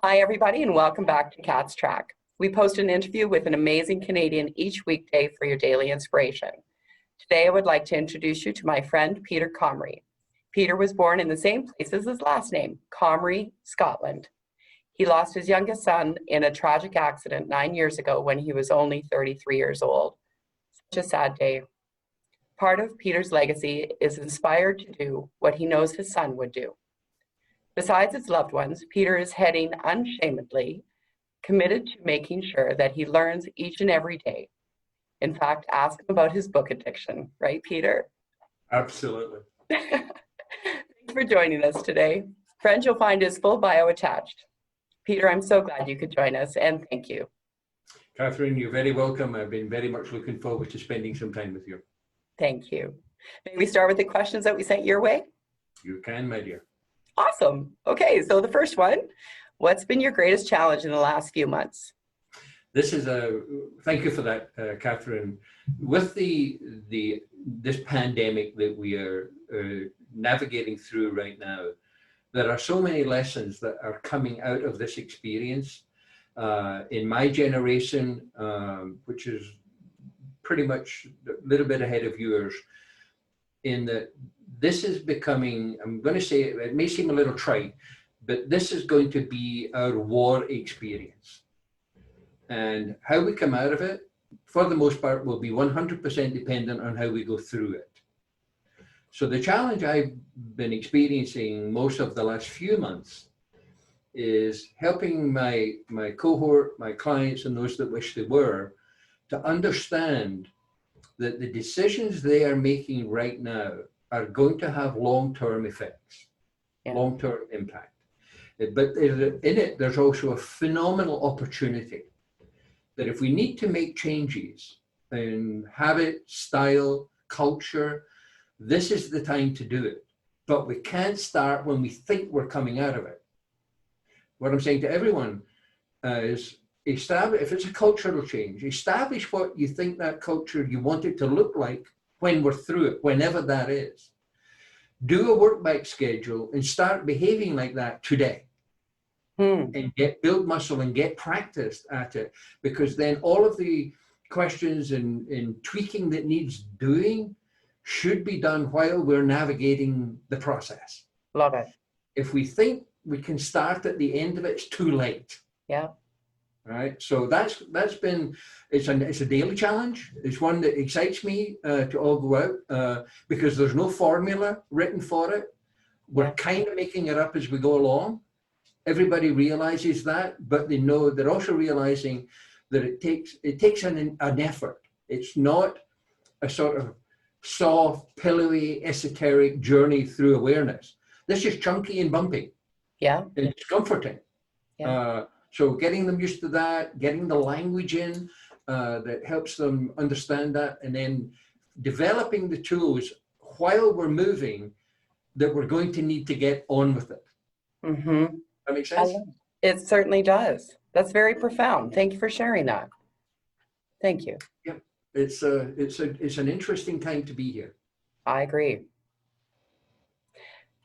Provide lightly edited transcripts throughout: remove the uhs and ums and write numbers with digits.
Hi, everybody, and welcome back to Cat's Track. We post an interview with an amazing Canadian each weekday for your daily inspiration. Today, I would like to introduce you to my friend, Peter Comrie. Peter was born in the same place as his last name, Comrie, Scotland. He lost his youngest son in a tragic accident 9 years ago when he was only 33 years old. Such a sad day. Part of Peter's legacy is inspired to do what he knows his son would do. Besides his loved ones, Peter is heading unashamedly, committed to making sure that he learns each and every day. In fact, ask him about his book addiction, right, Peter? Absolutely. Thanks for joining us today. Friends, you'll find his full bio attached. Peter, I'm so glad you could join us, and thank you. Catherine, you're very welcome. I've been very much looking forward to spending some time with you. Thank you. May we start with the questions that we sent your way? You can, my dear. Awesome. Okay, so the first one, what's been your greatest challenge in the last few months? This is thank you for that, Catherine. With this pandemic that we are navigating through right now, there are so many lessons that are coming out of this experience. In my generation, which is pretty much a little bit ahead of yours, in that this is becoming, I'm going to say, it may seem a little trite, but this is going to be our war experience. And how we come out of it, for the most part, will be 100% dependent on how we go through it. So the challenge I've been experiencing most of the last few months is helping my cohort, my clients, and those that wish they were, to understand that the decisions they are making right now are going to have long-term effects, long-term impact. But in it, there's also a phenomenal opportunity that if we need to make changes in habit, style, culture, this is the time to do it. But we can't start when we think we're coming out of it. What I'm saying to everyone is, if it's a cultural change, establish what you think that culture, you want it to look like when we're through it, whenever that is. Do a work back schedule and start behaving like that today. And build muscle and get practiced at it, because then all of the questions and tweaking that needs doing should be done while we're navigating the process. Love it. If we think we can start at the end of it, it's too late. Yeah. Right. So that's been, it's a daily challenge. It's one that excites me to all go out because there's no formula written for it. We're kind of making it up as we go along. Everybody realizes that, but they know they're also realizing that it takes an effort. It's not a sort of soft, pillowy, esoteric journey through awareness. This is chunky and bumpy. Yeah. And it's comforting. Yeah. So getting them used to that, getting the language in that helps them understand that, and then developing the tools while we're moving that we're going to need to get on with it. Mm-hmm. That makes sense? It certainly does. That's very profound. Thank you for sharing that. Thank you. Yeah, it's an interesting time to be here. I agree.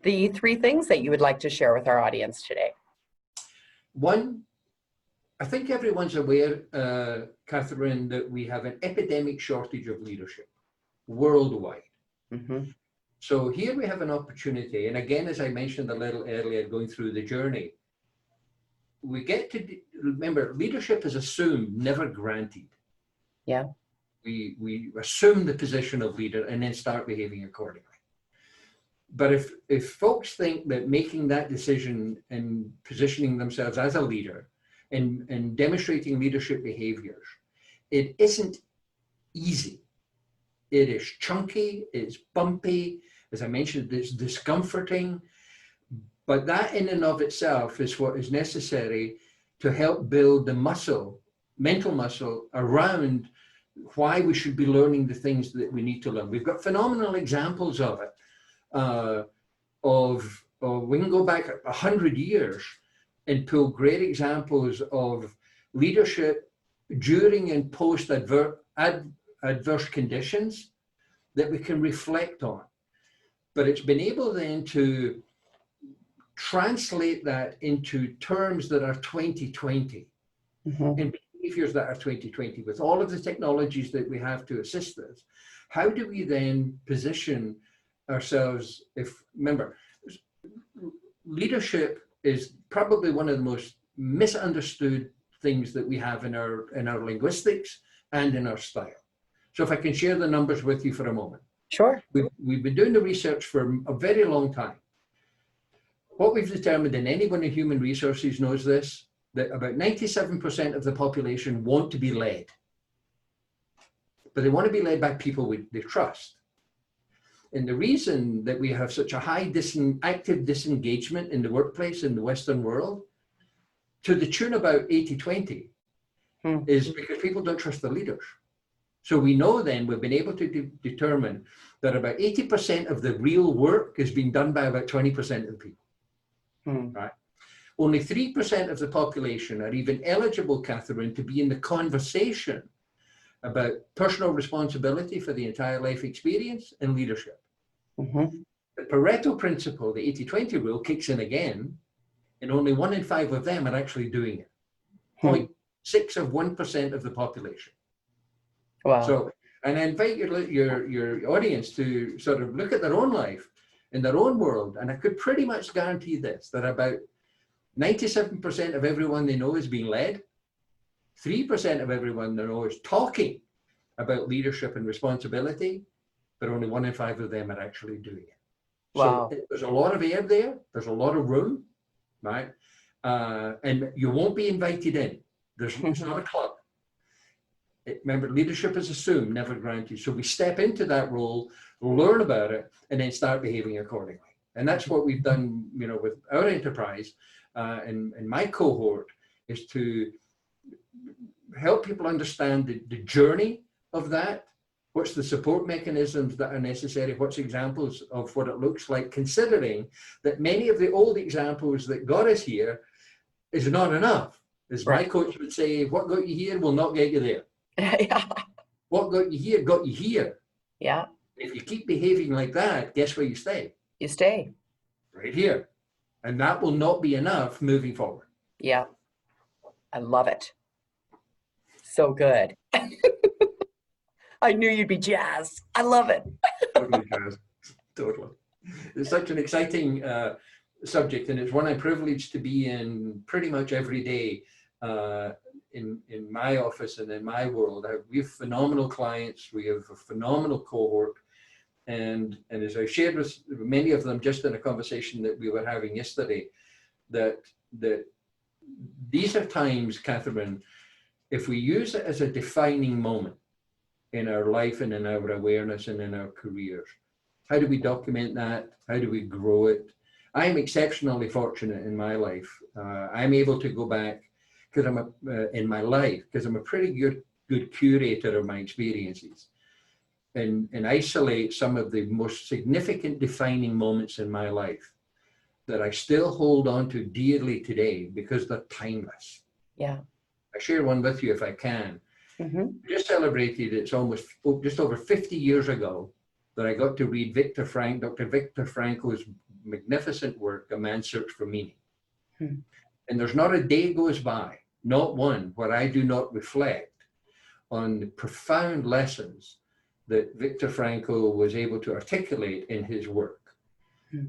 The 3 things that you would like to share with our audience today. One, I think everyone's aware, Catherine, that we have an epidemic shortage of leadership worldwide. Mm-hmm. So here we have an opportunity, and again, as I mentioned a little earlier, going through the journey, we get to remember leadership is assumed, never granted. Yeah. We assume the position of leader and then start behaving accordingly. But if folks think that making that decision and positioning themselves as a leader and demonstrating leadership behaviors, it isn't easy. It is chunky, it's bumpy, as I mentioned, it's discomforting, but that in and of itself is what is necessary to help build the muscle, mental muscle around why we should be learning the things that we need to learn. We've got phenomenal examples of it. We can go back 100 years and pull great examples of leadership during and post adverse conditions that we can reflect on. But it's been able then to translate that into terms that are 2020 and behaviors that are 2020 with all of the technologies that we have to assist us, how do we then position ourselves? Remember, leadership is probably one of the most misunderstood things that we have in our linguistics and in our style. So if I can share the numbers with you for a moment. Sure. We've been doing the research for a very long time. What we've determined, and anyone in human resources knows this, that about 97% of the population want to be led. But they want to be led by people they trust. And the reason that we have such a high active disengagement in the workplace in the Western world, to the tune about 80-20, is because people don't trust their leaders. So we know then we've been able to determine that about 80% of the real work is being done by about 20% of the people. Right? Only 3% of the population are even eligible, Catherine, to be in the conversation about personal responsibility for the entire life experience and leadership. The Pareto principle, the 80-20 rule, kicks in again, and only 1 in 5 of them are actually doing it. 0.6 of 1% of the population. Wow. So, and I invite your audience to sort of look at their own life in their own world, and I could pretty much guarantee this, that about 97% of everyone they know is being led. 3% of everyone they know is talking about leadership and responsibility, but only 1 in 5 of them are actually doing it. Wow. So there's a lot of air there. There's a lot of room, right? And you won't be invited in. It's not a club. Remember, leadership is assumed, never granted. So we step into that role, learn about it, and then start behaving accordingly. And that's what we've done, with our enterprise and my cohort, is to help people understand the journey of that. What's the support mechanisms that are necessary? What's examples of what it looks like, considering that many of the old examples that got us here is not enough. As my coach would say, what got you here will not get you there. Yeah. What got you here. Yeah. If you keep behaving like that, guess where you stay? You stay. Right here. And that will not be enough moving forward. Yeah. I love it. So good. I knew you'd be jazzed. I love it. Totally, Jazz. Totally. It's such an exciting subject, and it's one I'm privileged to be in pretty much every day in my office and in my world. We have phenomenal clients. We have a phenomenal cohort. And as I shared with many of them just in a conversation that we were having yesterday, that these are times, Catherine, if we use it as a defining moment in our life and in our awareness and in our careers, how do we document that? How do we grow it? I'm exceptionally fortunate in my life. I'm able to go back because in my life, because I'm a pretty good curator of my experiences, and isolate some of the most significant defining moments in my life that I still hold on to dearly today because they're timeless. Yeah. I share one with you if I can. Just celebrated, it's almost just over 50 years ago that I got to read Dr. Viktor Frankl's magnificent work, A Man's Search for Meaning. And there's not a day goes by, not one, where I do not reflect on the profound lessons that Viktor Frankl was able to articulate in his work,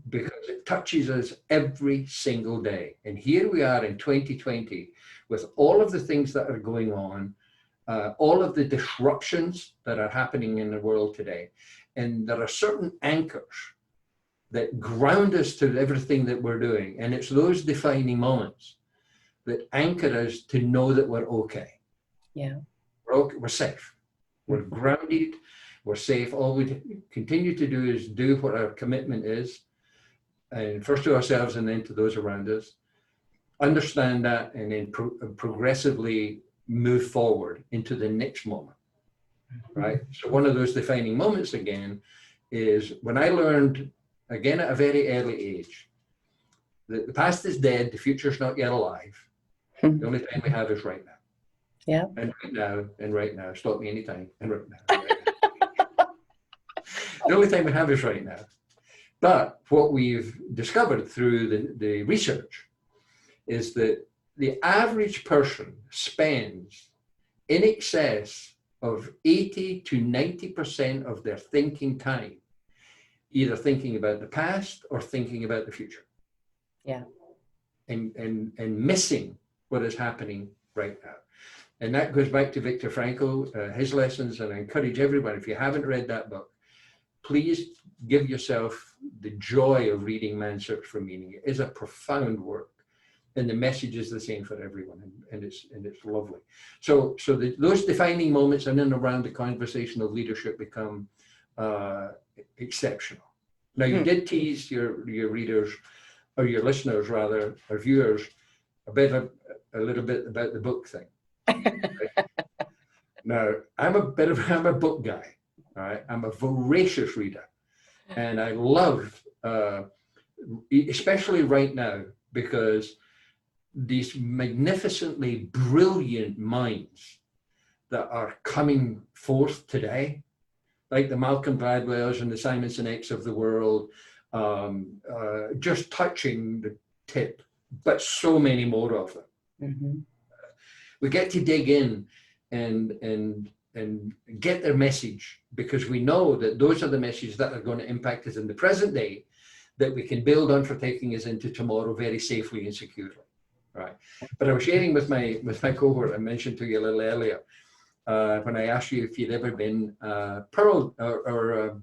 because it touches us every single day. And here we are in 2020 with all of the things that are going on, all of the disruptions that are happening in the world today. And there are certain anchors that ground us to everything that we're doing. And it's those defining moments that anchor us to know that we're okay. Yeah. We're safe. We're grounded. We're safe. All we continue to do is do what our commitment is, and first to ourselves and then to those around us. Understand that, and then progressively move forward into the next moment, right? So one of those defining moments again is when I learned, again at a very early age, that the past is dead, the future's not yet alive. The only time we have is right now. Yeah. And right now, and right now. Stop me anytime. And right now. And right now. The only time we have is right now. But what we've discovered through the research is that the average person spends in excess of 80 to 90% of their thinking time either thinking about the past or thinking about the future. Yeah. And missing what is happening right now. And that goes back to Viktor Frankl, his lessons, and I encourage everyone, if you haven't read that book, please give yourself the joy of reading Man's Search for Meaning. It is a profound work, and the message is the same for everyone, and it's lovely. So those defining moments in and around the conversation of leadership become exceptional. Now, you did tease your readers, or your listeners rather, or viewers, a little bit about the book thing. Right? Now, I'm a book guy. All right, I'm a voracious reader, and I love, especially right now, because these magnificently brilliant minds that are coming forth today, like the Malcolm Gladwells and the Simon Sineks of the world, just touching the tip, but so many more of them. Mm-hmm. We get to dig in and get their message, because we know that those are the messages that are going to impact us in the present day, that we can build on for taking us into tomorrow very safely and securely. Right. But I was sharing with my cohort, I mentioned to you a little earlier, when I asked you if you'd ever been pearl or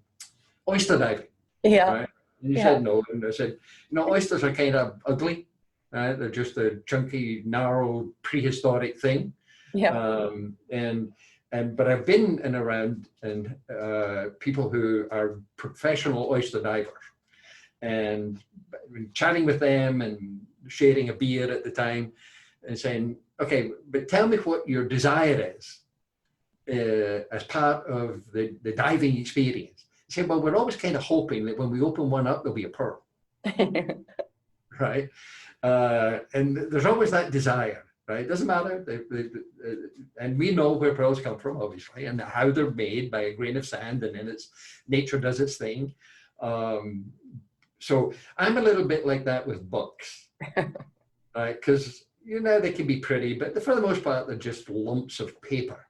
oyster diving. Yeah. Right? And you said no. And I said, oysters are kind of ugly. Right? They're just a chunky, narrow, prehistoric thing. Yeah. But I've been in around and people who are professional oyster divers, and chatting with them and sharing a beer at the time and saying, okay, but tell me what your desire is as part of the diving experience. I said, well, we're always kind of hoping that when we open one up, there'll be a pearl. Right? And there's always that desire. Right? It doesn't matter. And we know where pearls come from, obviously, and how they're made by a grain of sand, and then nature does its thing. So I'm a little bit like that with books, right? Because, they can be pretty, but for the most part, they're just lumps of paper.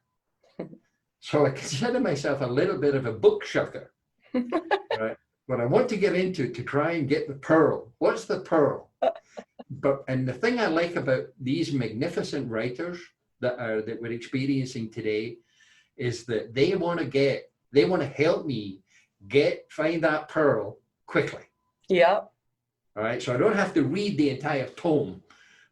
So I consider myself a little bit of a book shucker, right? What I want to get into to try and get the pearl. What's the pearl? And the thing I like about these magnificent writers that we're experiencing today is that they want to help me find that pearl quickly. Yeah. All right. So I don't have to read the entire tome.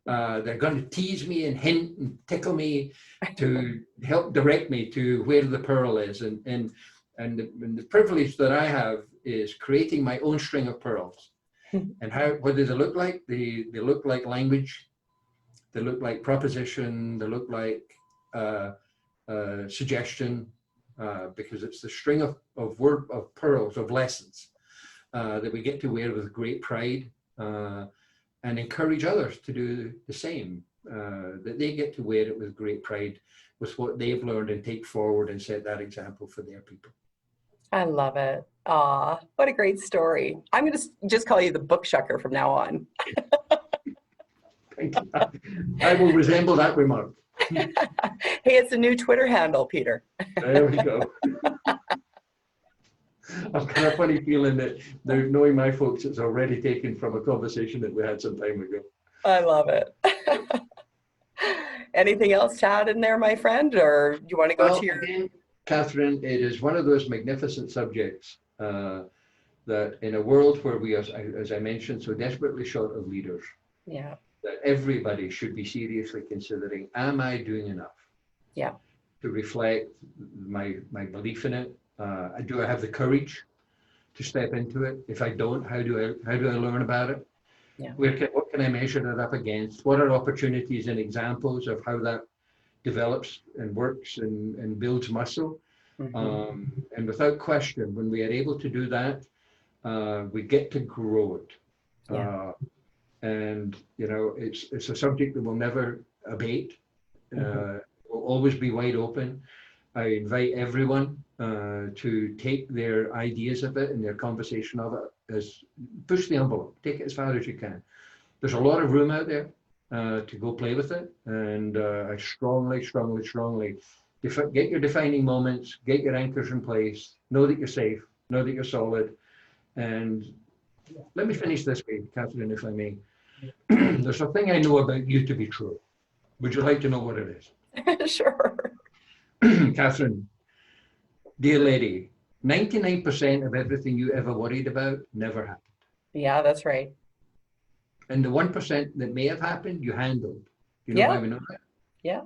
They're going to tease me and hint and tickle me to help direct me to where the pearl is. And the privilege that I have is creating my own string of pearls. And what do they look like? They look like language. They look like proposition. They look like suggestion, because it's the string of pearls, of lessons that we get to wear with great pride, and encourage others to do the same, that they get to wear it with great pride with what they've learned and take forward and set that example for their people. I love it. Aw, what a great story. I'm going to just call you the book shucker from now on. Thank you. I will resemble that remark. Hey, it's a new Twitter handle, Peter. There we go. I've got a funny feeling that knowing my folks, it's already taken from a conversation that we had some time ago. I love it. Anything else to add in there, my friend, or do you want to go to your... Again, Catherine, it is one of those magnificent subjects that in a world where we are, as I mentioned, so desperately short of leaders, that everybody should be seriously considering, am I doing enough? Yeah. To reflect my belief in it. Do I have the courage to step into it? If I don't, how do I learn about it? Yeah. What can I measure it up against? What are opportunities and examples of how that develops and works and builds muscle? Mm-hmm. And without question, when we are able to do that, we get to grow it. Yeah. And it's a subject that will never abate. Mm-hmm. Will always be wide open. I invite everyone to take their ideas of it and their conversation of it push the envelope, take it as far as you can. There's a lot of room out there to go play with it, and I strongly get your defining moments, get your anchors in place, know that you're safe, know that you're solid. And let me finish this way, Catherine, if I may. There's a thing I know about you to be true. Would you like to know what it is? Sure. Catherine, dear lady, 99% of everything you ever worried about never happened. Yeah, that's right. And the 1% that may have happened, you handled. You know why we know that? Yeah.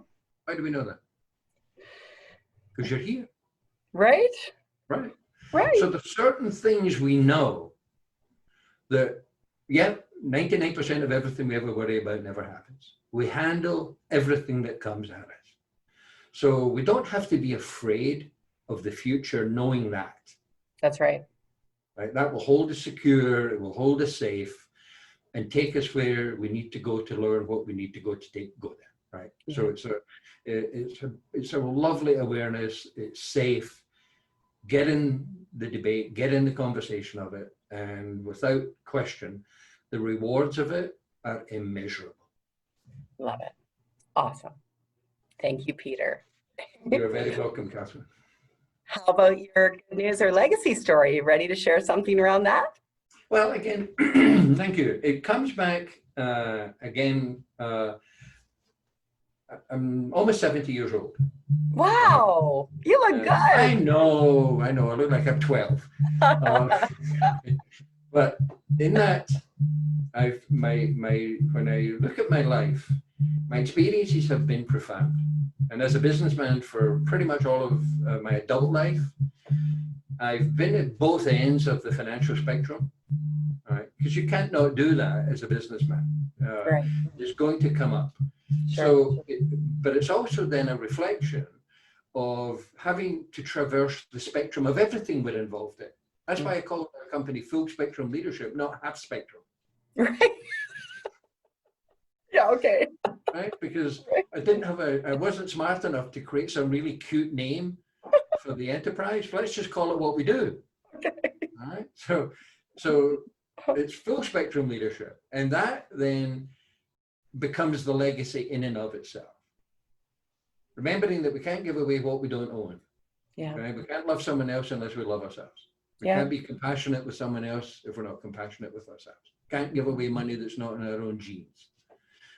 Why do we know that? Because you're here. Right? Right. Right. So there's certain things we know that, 99% of everything we ever worry about never happens. We handle everything that comes at us. So we don't have to be afraid of the future, knowing that. That's right. Right? That will hold us secure, it will hold us safe, and take us where we need to go to learn what we need to go to go there. Right? So it's a lovely awareness. It's safe. Get in the debate, get in the conversation of it, and without question, the rewards of it are immeasurable. Love it. Awesome. Thank you, Peter. You're very welcome, Catherine. How about your good news or legacy story? You ready to share something around that? Well, again, thank you. It comes back again. I'm almost 70 years old. Wow, you look good. I know. I look like I'm 12. But in that, when I look at my life, my experiences have been profound. And as a businessman for pretty much all of my adult life, I've been at both ends of the financial spectrum, right? Because you can't not do that as a businessman. Right. It's going to come up. Sure. So, but it's also then a reflection of having to traverse the spectrum of everything we're involved in. That's why I call our company full spectrum leadership, not half spectrum. Right. Yeah, okay. Right? Because I wasn't smart enough to create some really cute name for the enterprise. Let's just call it what we do. Okay. All right. So it's full spectrum leadership. And that then becomes the legacy in and of itself. Remembering that we can't give away what we don't own. Yeah. Right? We can't love someone else unless we love ourselves. We can't be compassionate with someone else if we're not compassionate with ourselves. Can't give away money that's not in our own genes.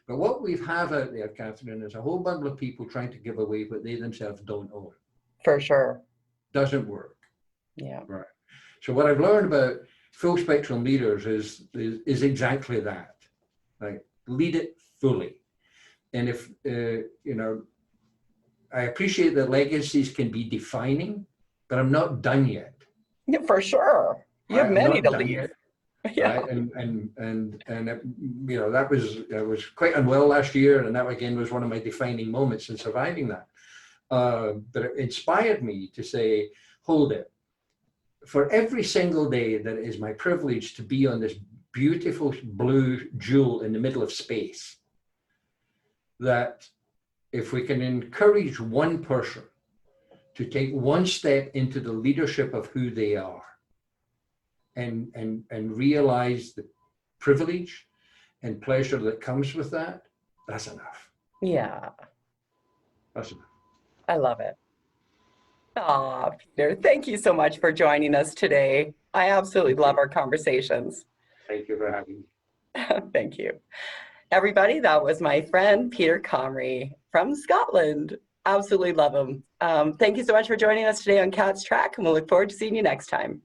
But what we have out there, Catherine, is a whole bundle of people trying to give away what they themselves don't own. For sure. Doesn't work. Yeah. Right. So what I've learned about full spectrum leaders is exactly that. Like, lead it fully. And if, I appreciate that legacies can be defining, but I'm not done yet. Yeah, for sure. You have many to lead. Yeah. Right? And that was quite unwell last year, and that again was one of my defining moments in surviving that. But it inspired me to say, hold it. For every single day that it is my privilege to be on this beautiful blue jewel in the middle of space, that if we can encourage one person to take one step into the leadership of who they are and realize the privilege and pleasure that comes with that, that's enough. Yeah. That's enough. I love it. Aw, Peter, thank you so much for joining us today. I absolutely love our conversations. Thank you for having me. Thank you. Everybody, that was my friend, Peter Comrie from Scotland. Absolutely love him. Thank you so much for joining us today on Cat's Track, and we'll look forward to seeing you next time.